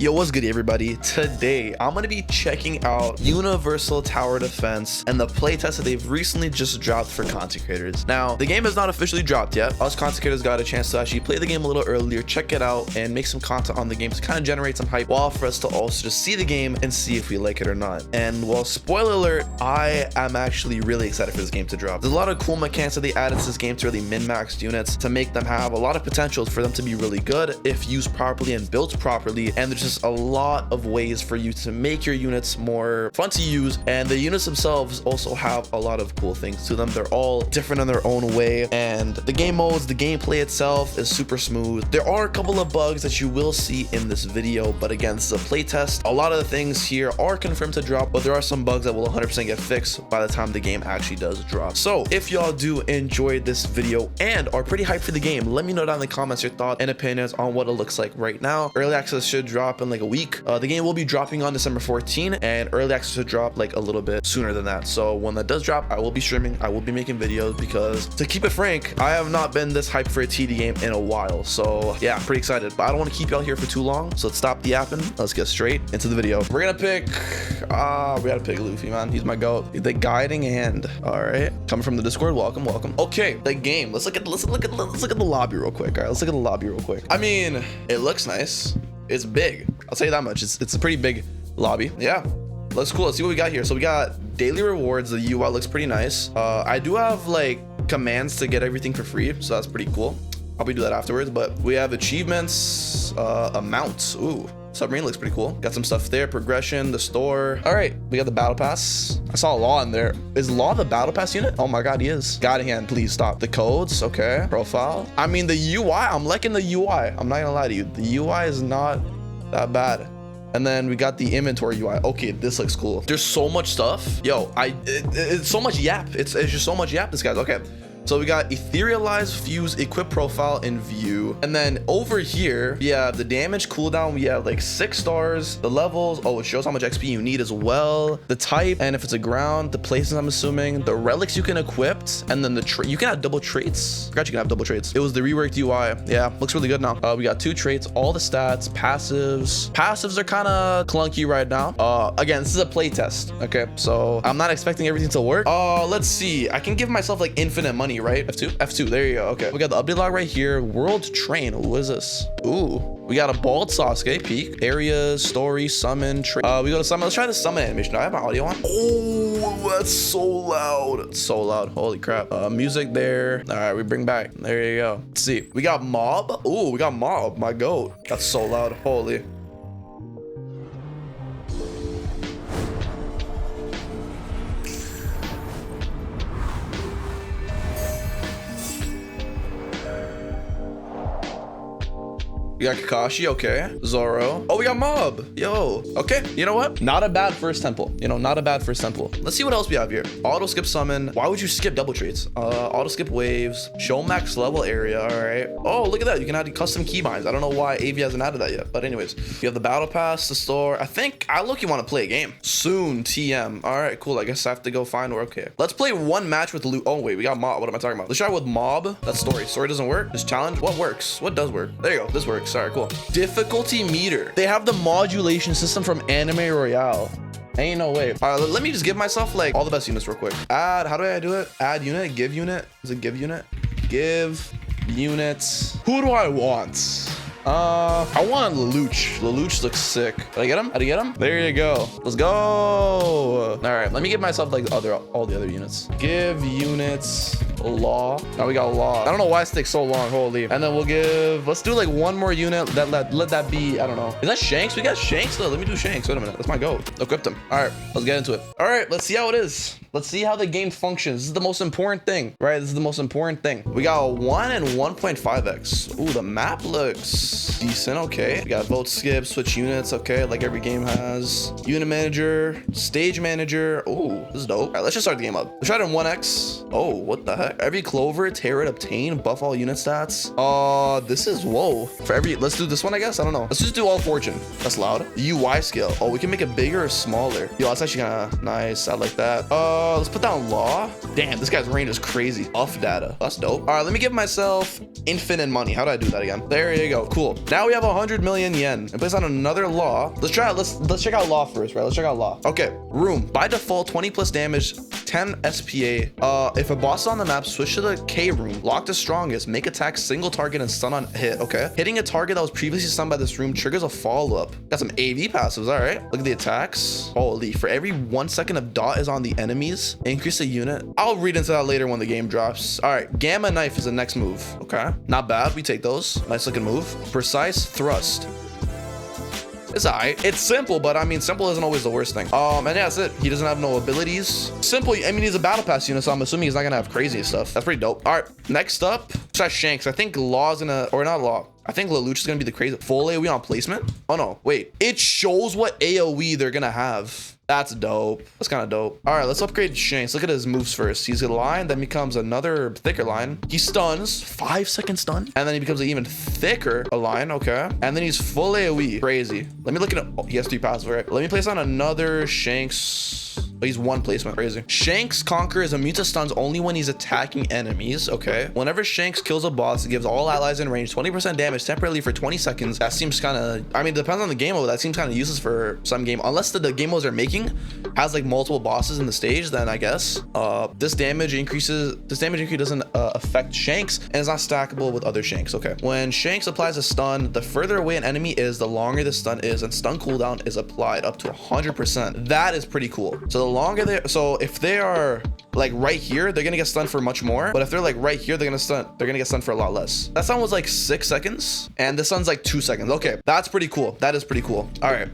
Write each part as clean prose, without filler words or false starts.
Yo, what's good everybody? Today I'm gonna be checking out Universal Tower Defense and the playtest that they've recently just dropped for content creators. Now the game is not officially dropped yet. Us content creators got a chance to actually play the game a little earlier, check it out, and make some content on the game to kind of generate some hype, while for us to also just see the game and see if we like it or not. And well, spoiler alert, I am actually really excited for this game to drop. There's a lot of cool mechanics that they added to this game to really min-max units to make them have a lot of potential for them to be really good if used properly and built properly. And there's just a lot of ways for you to make your units more fun to use, and the units themselves also have a lot of cool things to them. They're all different in their own way, and the game modes, the gameplay itself is super smooth. There are a couple of bugs that you will see in this video, but again, this is a playtest. A lot of the things here are confirmed to drop, but there are some bugs that will 100% get fixed by the time the game actually does drop. So if y'all do enjoy this video and are pretty hyped for the game, let me know down in the comments your thoughts and opinions on what it looks like right now. Early access should drop in like a week. The game will be dropping on December 14, and early access should drop like a little bit sooner than that. So when that does drop, I will be streaming, I will be making videos, because to keep it frank, I have not been this hyped for a TD game in a while. So yeah, I'm pretty excited, but I don't want to keep y'all here for too long. So let's stop the yapping. Let's get straight into the video. We're gonna pick, we gotta pick Luffy, man. He's my goat. The guiding hand. All right, coming from the Discord. Welcome. Okay, the game. Let's look at the lobby real quick. All right, let's look at the lobby real quick. I mean, it looks nice. It's big. I'll tell you that much. It's a pretty big lobby. Yeah, looks cool. Let's see what we got here. So we got daily rewards. The UI looks pretty nice. I do have like commands to get everything for free, so that's pretty cool. I'll be do that afterwards. But we have achievements, amounts. Ooh, submarine looks pretty cool. Got some stuff there. Progression, the store. All right, we got the battle pass. I saw Law in there. Is Law the battle pass unit? Oh my god, he is. Guiding hand, please stop. The codes, okay. Profile. I mean, the UI, I'm liking the UI. I'm not gonna lie to you. The UI is not that bad. And then we got the inventory UI. Okay, this looks cool. There's so much stuff. Yo, it's so much yap. It's just so much yapness, guys. Okay. So we got etherealize, fuse, equip profile, and view. And then over here, we have the damage cooldown. We have like 6 stars, the levels. Oh, it shows how much XP you need as well. The type, and if it's a ground, the places, I'm assuming. The relics you can equip, and then you can have double traits. I forgot you can have double traits. It was the reworked UI. Yeah, looks really good now. We got 2 traits, all the stats, passives. Passives are kind of clunky right now. Again, this is a play test. Okay, so I'm not expecting everything to work. Let's see. I can give myself like infinite money, right? F2, there you go. Okay, we got the update log right here. World train. What is this? Ooh, we got a bald Sasuke. Peak areas, story, summon, we go to summon. Let's try the summon animation. Do I have my audio on? Oh, that's so loud. It's so loud. Holy crap. Music there. All right, we bring back. There you go. Let's see. We got mob. Ooh, we got mob. My goat. That's so loud. Holy. We got Kakashi, okay. Zoro. Oh, we got Mob. Yo, okay. You know what? Not a bad first temple. You know, not a bad first temple. Let's see what else we have here. Auto skip summon. Why would you skip double traits? Auto skip waves. Show max level area. All right. Oh, look at that. You can add custom keybinds. I don't know why AV hasn't added that yet. But anyways, you have the battle pass, the store. I think I look, you want to play a game soon. TM. All right, cool. I guess I have to go find where. Okay. Let's play one match with Luke. Oh, wait, we got Mob. What am I talking about? Let's try with Mob. That's story. Story doesn't work. This challenge. What works? What does work? There you go. This works. All right, cool. Difficulty meter. They have the modulation system from Anime Royale. Ain't no way. All right, let me just give myself like all the best units real quick. Add, how do I do it? Add unit, give unit. Is it give unit? Give units. Who do I want? I want Lucci. Lucci looks sick. Did I get him? Did I get him? There you go. Let's go. All right, let me give myself like all the other units. Give units. Law. Now we got Law. I don't know why it takes so long. Holy. And then we'll give, let's do like one more unit. Let that be, I don't know. Is that Shanks? We got Shanks though. Let me do Shanks. Wait a minute. That's my goat. Equipped him. All right, let's get into it. All right, let's see how it is. Let's see how the game functions. This is the most important thing, right? This is the most important thing. We got a 1 and 1.5x. Ooh, the map looks decent. Okay. We got vote skip, switch units. Okay, like every game has. Unit manager, stage manager. Ooh, this is dope. All right, let's just start the game up. Let's try it in 1x. Oh, what the heck? Okay. Every clover, tear it, obtain, buff all unit stats. This is, whoa. For every, let's do this one, I guess. I don't know. Let's just do all fortune. That's loud. UI scale. Oh, we can make it bigger or smaller. Yo, that's actually kind of nice. I like that. Let's put down law. Damn, this guy's range is crazy. Off data. That's dope. All right, let me give myself infinite money. How do I do that again? There you go. Cool. Now we have 100 million yen. And place on another law. Let's try it. Let's check out law first, right? Let's check out law. Okay. Room. By default, 20 plus damage, 10 SPA. If a boss is on the map, switch to the K room. Lock the strongest. Make attack single target and stun on hit. Okay. Hitting a target that was previously stunned by this room triggers a follow-up. Got some AV passives. All right. Look at the attacks. Holy. For every 1 second of dot is on the enemies, increase the unit. I'll read into that later when the game drops. All right. Gamma knife is the next move. Okay. Not bad. We take those. Nice looking move. Precise thrust. It's alright. It's simple, but I mean, simple isn't always the worst thing. And yeah, that's it. He doesn't have no abilities. Simple. I mean, he's a battle pass unit, so I'm assuming he's not gonna have crazy stuff. That's pretty dope. All right, next up, try Shanks. I think Law's gonna, or not Law. I think Lucci is gonna be the crazy. Full AoE on placement. Oh no, wait. It shows what AoE they're gonna have. That's dope. That's kind of dope. All right, let's upgrade Shanks. Look at his moves first. He's a line, then becomes another thicker line. He stuns, 5-second stun, and then he becomes an even thicker line. Okay, and then he's full AoE. Crazy. Let me look at it. Oh, he has 3 passive. Right. Let me place on another Shanks. Oh, he's 1 placement. Crazy. Shanks Conquer is immune to stuns only when he's attacking enemies. Okay. Whenever Shanks kills a boss, it gives all allies in range 20% damage temporarily for 20 seconds. That seems kind of, I mean, it depends on the game mode. That seems kind of useless for some game. Unless the game modes they're making has like multiple bosses in the stage, then I guess. This damage increase doesn't affect Shanks and is not stackable with other Shanks. Okay. When Shanks applies a stun, the further away an enemy is, the longer the stun is, and stun cooldown is applied up to 100%. That is pretty cool. So the longer so if they are like right here, they're gonna get stunned for much more, but if they're like right here, they're gonna get stunned for a lot less. That stun was like 6 seconds and this one's like 2 seconds. Okay, that's pretty cool. That is pretty cool. All right,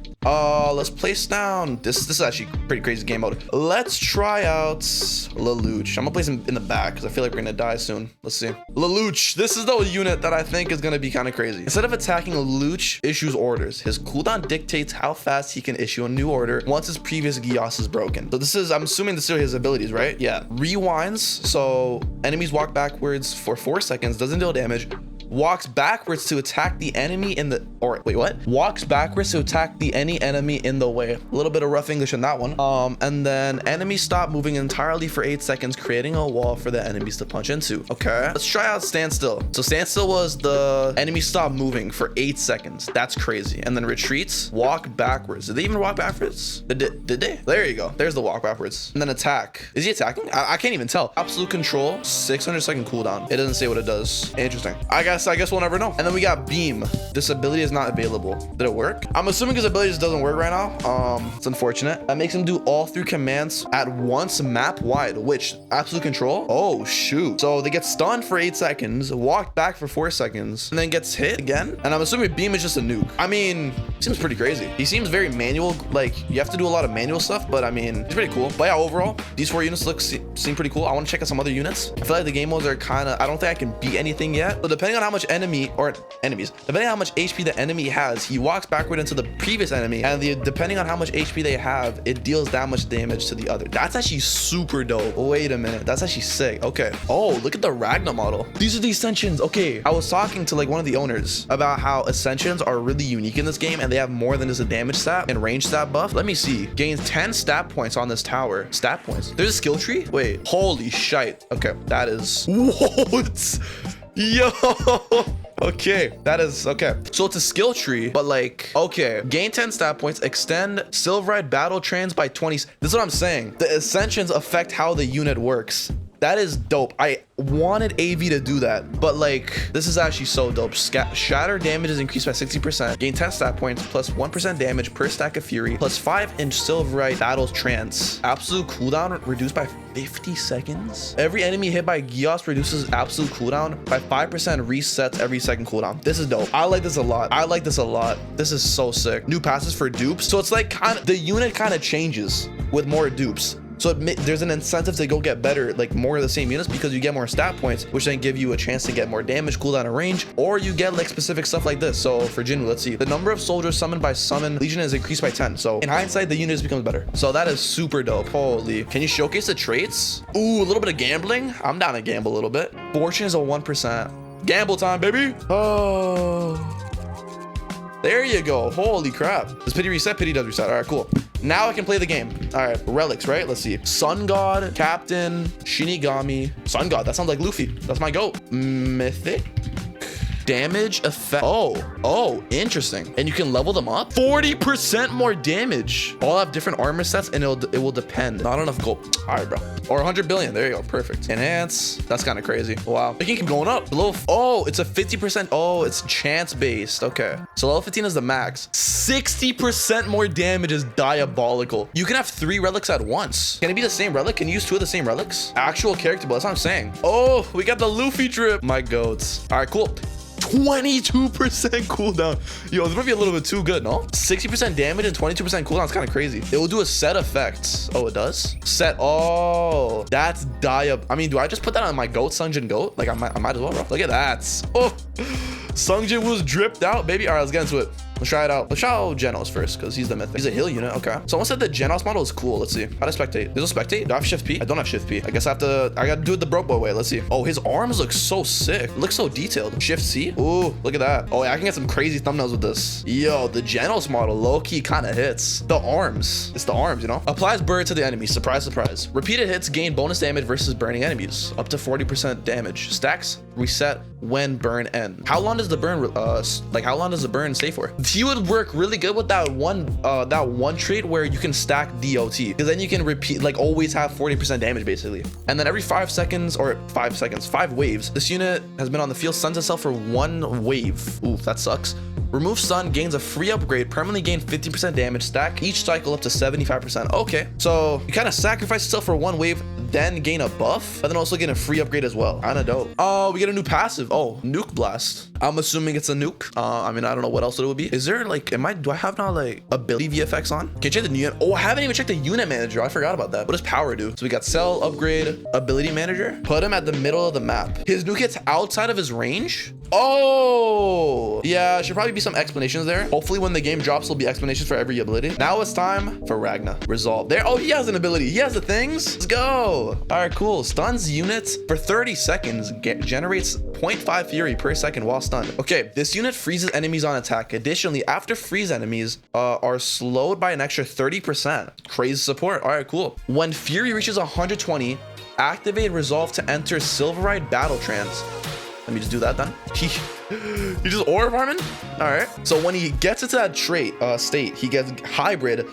let's place down this is actually pretty crazy game mode. Let's try out Lucci. I'm gonna place him in the back because I feel like we're gonna die soon. Let's see. Lucci, this is the unit that I think is gonna be kind of crazy. Instead of attacking, Lucci issues orders. His cooldown dictates how fast he can issue a new order once his previous Genos is broken. So this is, I'm assuming this is his abilities, right? Yeah. Rewinds, so enemies walk backwards for 4 seconds, doesn't deal damage. Walks backwards to attack the enemy in the, or wait, what? Walks backwards to attack the any enemy in the way. A little bit of rough English in that one. And then enemies stop moving entirely for 8 seconds, creating a wall for the enemies to punch into. Okay, let's try out standstill. So standstill was the enemy stop moving for 8 seconds. That's crazy. And then retreats, walk backwards. Did they even walk backwards? Did they? There you go. There's the walk backwards. And then attack. Is he attacking? I can't even tell. Absolute control, 600-second cooldown. It doesn't say what it does. Interesting. I guess we'll never know. And then we got beam. This ability is not available. Did it work? I'm assuming his ability just doesn't work right now. It's unfortunate. That makes him do all 3 commands at once, map wide, which absolute control. Oh shoot. So they get stunned for 8 seconds, walk back for 4 seconds, and then gets hit again. And I'm assuming beam is just a nuke. I mean, seems pretty crazy. He seems very manual. Like you have to do a lot of manual stuff, but I mean, it's pretty cool. But yeah, overall, these 4 units seem pretty cool. I want to check out some other units. I feel like the game modes are kind of, I don't think I can beat anything yet. So depending on how much depending on how much HP the enemy has, he walks backward into the previous enemy, and depending on how much HP they have, it deals that much damage to the other. That's actually super dope. Wait a minute, that's actually sick. Okay. Oh, look at the Ragna model. These are the ascensions. Okay, I was talking to like one of the owners about how ascensions are really unique in this game, and they have more than just a damage stat and range stat buff. Let me see. Gains 10 stat points on this tower. Stat points. There's a skill tree. Wait, holy shite. Okay, that is what. Yo, okay, that is okay. So it's a skill tree, but like, okay, gain 10 stat points, extend Silverite battle trans by 20. This is what I'm saying. The ascensions affect how the unit works. That is dope. I wanted AV to do that, but like, this is actually so dope. Shatter damage is increased by 60%. Gain 10 stat points, plus 1% damage per stack of fury, plus 5-inch Silverite battle trance. Absolute cooldown reduced by 50 seconds. Every enemy hit by Genos reduces absolute cooldown by 5%, resets every second cooldown. This is dope. I like this a lot. I like this a lot. This is so sick. New passes for dupes. So it's like kind of, the unit kind of changes with more dupes. So there's an incentive to go get better, like more of the same units, because you get more stat points, which then give you a chance to get more damage, cooldown, and range, or you get like specific stuff like this. So for Jinoo, let's see. The number of soldiers summoned by summon legion is increased by 10. So in hindsight, the unit just becomes better. So that is super dope. Holy. Can you showcase the traits? Ooh, a little bit of gambling. I'm down to gamble a little bit. Fortune is a 1%. Gamble time, baby. Oh. There you go. Holy crap. Does pity reset? Pity does reset. All right, cool. Now I can play the game. All right, relics, right? Let's see. Sun God, Captain, Shinigami. Sun God, that sounds like Luffy. That's my goat. Mythic. Damage effect. Oh, interesting. And you can level them up. 40% more damage. All have different armor sets, and it will depend. Not enough gold. All right, bro. Or 100 billion. There you go. Perfect. Enhance. That's kind of crazy. Wow. It can keep going up. Below. Oh, it's a 50%. Oh, it's chance based. Okay. So level 15 is the max. 60% more damage is diabolical. You can have 3 relics at once. Can it be the same relic? Can you use 2 of the same relics? Actual character, but that's what I'm saying. Oh, we got the Luffy drip. My goats. All right, cool. 22% cooldown. Yo, this might be a little bit too good, no? 60% damage and 22% cooldown is kind of crazy. It will do a set effect. Oh, it does? Set. Oh, that's I mean, do I just put that on my goat, Sungjin goat? Like, I might as well, bro. Look at that. Oh, Sungjin was dripped out, baby. All right, let's get into it. Let's try it out. Let's try out Genos first, because he's the mythic. He's a heal unit. Okay. Someone said the Genos model is cool. Let's see. How do I spectate? There's a spectate. Do I have shift P? I don't have shift P. I guess I gotta do it the broke boy way. Let's see. Oh, his arms look so sick. It looks so detailed. Shift C. Ooh, look at that. Oh, yeah, I can get some crazy thumbnails with this. Yo, the Genos model low-key kind of hits. The arms. It's the arms, you know? Applies burn to the enemy. Surprise, surprise. Repeated hits gain bonus damage versus burning enemies. Up to 40% damage. Stacks reset when burn end. How long does the burn how long does the burn stay for? He would work really good with that one trait where you can stack DOT, because then you can repeat, like, always have 40% damage basically. And then every 5 seconds, or 5 waves, this unit has been on the field, stuns itself for 1 wave. Oof, that sucks. Remove stun, gains a free upgrade, permanently gain 50% damage, stack each cycle up to 75%. Okay, so you kind of sacrifice yourself for 1 wave, then gain a buff, but then also get a free upgrade as well. Kinda dope. Oh, we get a new passive. Oh, nuke blast. I'm assuming it's a nuke. I mean, I don't know what else it would be. Is there like, do I have now like ability VFX on? Can you check the unit? Oh, I haven't even checked the unit manager. I forgot about that. What does power do? So we got cell, upgrade, ability manager. Put him at the middle of the map. His nuke hits outside of his range. Oh, yeah, should probably be some explanations there. Hopefully when the game drops, there'll be explanations for every ability. Now it's time for Ragna. Resolve. There. Oh, he has an ability. He has the things. Let's go. All right, cool. Stuns units for 30 seconds. Generates 0.5 fury per second while stunned. Okay, this unit freezes enemies on attack. Additionally, after freeze enemies are slowed by an extra 30%. Crazy support. All right, cool. When fury reaches 120, activate resolve to enter Silverite battle trance. Let me just do that then. He just aura farming. All right. So when he gets into that trait state, he gets hybrid.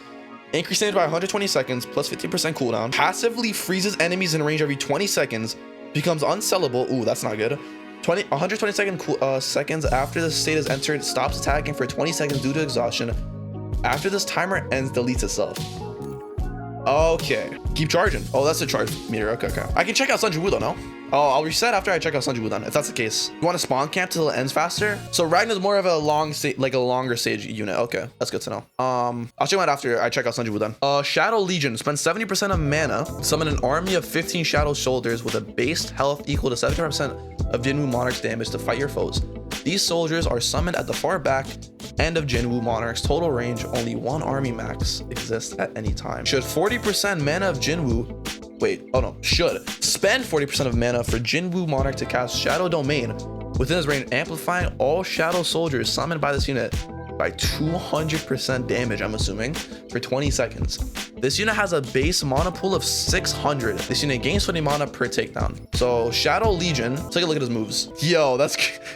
Increase damage by 120 seconds, plus 15% cooldown. Passively freezes enemies in range every 20 seconds. Becomes unsellable. Ooh, that's not good. 120 seconds after the state is entered, stops attacking for 20 seconds due to exhaustion. After this timer ends, deletes itself. Okay. Keep charging. Oh, that's a charge meter. Okay. I can check out Sanju Wudon, no? Oh, I'll reset after I check out Sanju Wudon, if that's the case. You want to spawn camp till it ends faster? So Ragna's more of a longer stage unit. Okay, that's good to know. I'll check him out after I check out Sanju Wudon. Shadow Legion. Spend 70% of mana. Summon an army of 15 Shadow Soldiers with a base health equal to 75% of Jinoo Monarch's damage to fight your foes. These soldiers are summoned at the far back end of Jinoo Monarch's total range. Only 1 army max exists at any time. Should 40% mana of Jinoo should spend 40% of mana for Jinoo Monarch to cast Shadow Domain within his range, amplifying all Shadow Soldiers summoned by this unit by 200% damage, I'm assuming, for 20 seconds. This unit has a base mana pool of 600. This unit gains 20 mana per takedown. So Shadow Legion, take a look at his moves. Yo,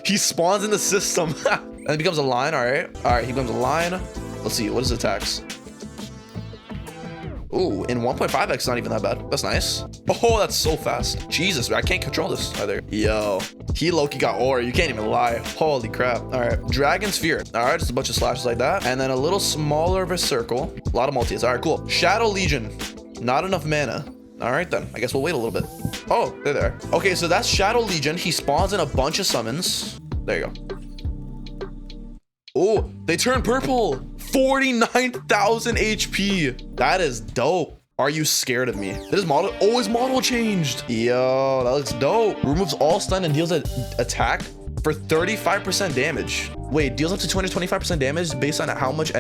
he spawns in the system. And it becomes a line. All right, he becomes a line. Let's see, what is his attacks? Ooh, in 1.5x, it's not even that bad. That's nice. Oh, that's so fast. Jesus, I can't control this either. Yo, he low-key got aura. You can't even lie. Holy crap. All right, Dragon Sphere. All right, just a bunch of slashes like that. And then a little smaller of a circle. A lot of multis. All right, cool. Shadow Legion. Not enough mana. All right, then. I guess we'll wait a little bit. Oh, they're there. Okay, so that's Shadow Legion. He spawns in a bunch of summons. There you go. Oh, they turn purple. 49,000 HP. That is dope. Are you scared of me? This model, oh, his model changed. Yo, that looks dope. Removes all stun and deals an attack for 35% damage. Wait, deals up to 225% damage based on how much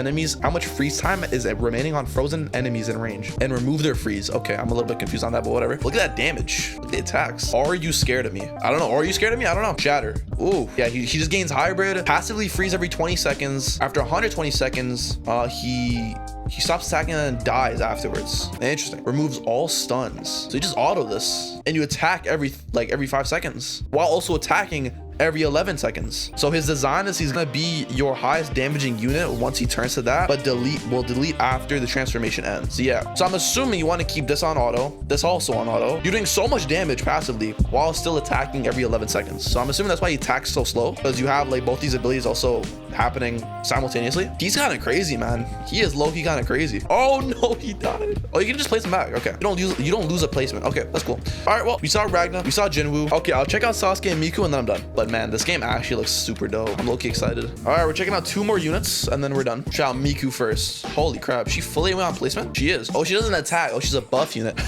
freeze time is remaining on frozen enemies in range, and remove their freeze. Okay, I'm a little bit confused on that, but whatever. Look at that damage. Look at the attacks. Are you scared of me? I don't know. Are you scared of me? I don't know. Shatter. Ooh, yeah, he just gains hybrid. Passively freeze every 20 seconds. After 120 seconds, he stops attacking and then dies afterwards. Interesting. Removes all stuns. So you just auto this and you attack every 5 seconds while also attacking every 11 seconds. So his design is he's gonna be your highest damaging unit once he turns to that, but will delete after the transformation ends. So yeah, so I'm assuming you want to keep this on auto, this also on auto. You're doing so much damage passively while still attacking every 11 seconds. So I'm assuming that's why he attacks so slow, because you have like both these abilities also happening simultaneously. He's kind of crazy, man. He is low-key kind of crazy. Oh no, he died. Oh, you can just place him back. Okay, you don't lose a placement. Okay, that's cool. All right, well, we saw Ragna, we saw Jinwoo. Okay, I'll check out Sasuke and Miku and then I'm done. But man, this game actually looks super dope. I'm low-key excited. All right, we're checking out 2 more units and then we're done. Check out Miku first. Holy crap, she fully went on placement? She is. Oh, she doesn't attack. Oh, she's a buff unit.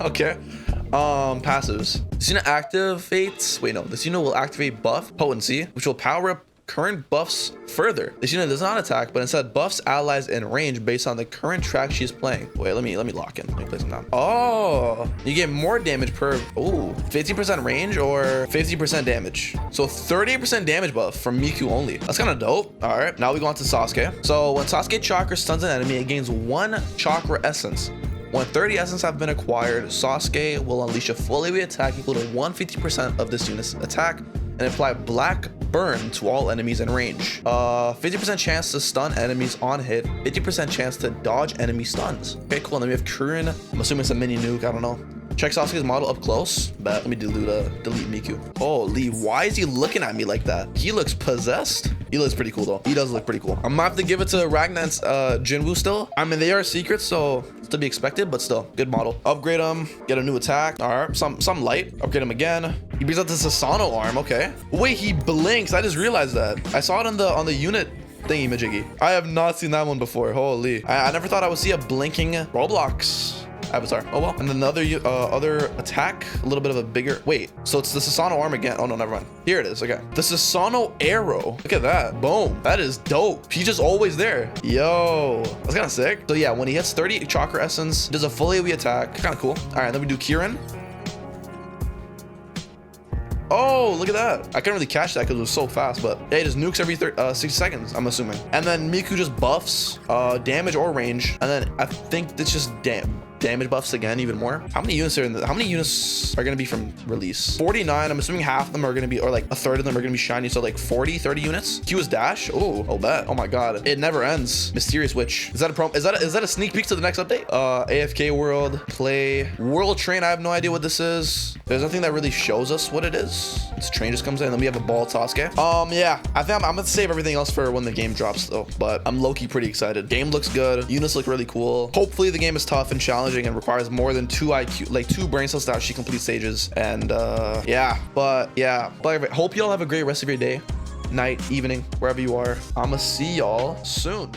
Okay. Passives. This unit activates. Wait, no. This unit will activate buff potency, which will power up current buffs further. This unit does not attack, but instead buffs allies in range based on the current track she's playing. Wait, let me lock in. Let me place them down. Oh, you get more damage per 50% range or 50% damage. So 38% damage buff from Miku only. That's kind of dope. All right, now we go on to Sasuke. So when Sasuke chakra stuns an enemy, it gains 1 chakra essence. When 30 essence have been acquired, Sasuke will unleash a full AoE attack equal to 150% of this unit's attack and apply black burn to all enemies in range. 50% chance to stun enemies on hit, 50% chance to dodge enemy stuns. Okay, cool. And then we have Kurin. I'm assuming it's a mini nuke. I don't know. Check Sasuke's model up close. But let me delete Miku. Holy, why is he looking at me like that? He looks possessed. He looks pretty cool though. He does look pretty cool. I'm gonna have to give it to Ragna and Jinwoo still. I mean, they are secrets, so it's to be expected, but still, good model. Upgrade him, get a new attack. All right, some light. Upgrade him again. He brings out the Sasano arm. Okay. Wait, he blinks. I just realized that. I saw it on the unit thingy majiggy. I have not seen that one before. Holy. I never thought I would see a blinking Roblox avatar. Oh well. And then the other attack, a little bit of a bigger. Wait, so it's the Sasano arm again. Oh no, never mind. Here it is. Okay, the Sasano arrow. Look at that. Boom. That is dope. He's just always there. Yo, that's kind of sick. So yeah, when he hits 30 chakra essence, does a full AoE attack. Kind of cool. All right, then we do Kirin. Oh, look at that. I couldn't really catch that because it was so fast, but yeah, he just nukes every 60 seconds, I'm assuming. And then Miku just buffs damage or range. And then I think that's just damage buffs again, even more. How many units are in how many units are going to be from release? 49. I'm assuming half of them are going to be, or like a third of them are going to be shiny. So like 30 units. Q is dash. Oh, bet. Oh my God. It never ends. Mysterious Witch. Is that a promo? Is that a sneak peek to the next update? AFK world, play, world train. I have no idea what this is. There's nothing that really shows us what it is. This train just comes in, and then we have a ball Sasuke. Yeah, I think I'm gonna save everything else for when the game drops though, but I'm low-key pretty excited. Game looks good. Units look really cool. Hopefully the game is tough and challenging and requires more than 2 IQ, like 2 brain cells to actually complete stages. And but hope y'all have a great rest of your day, night, evening, wherever you are. I'ma see y'all soon.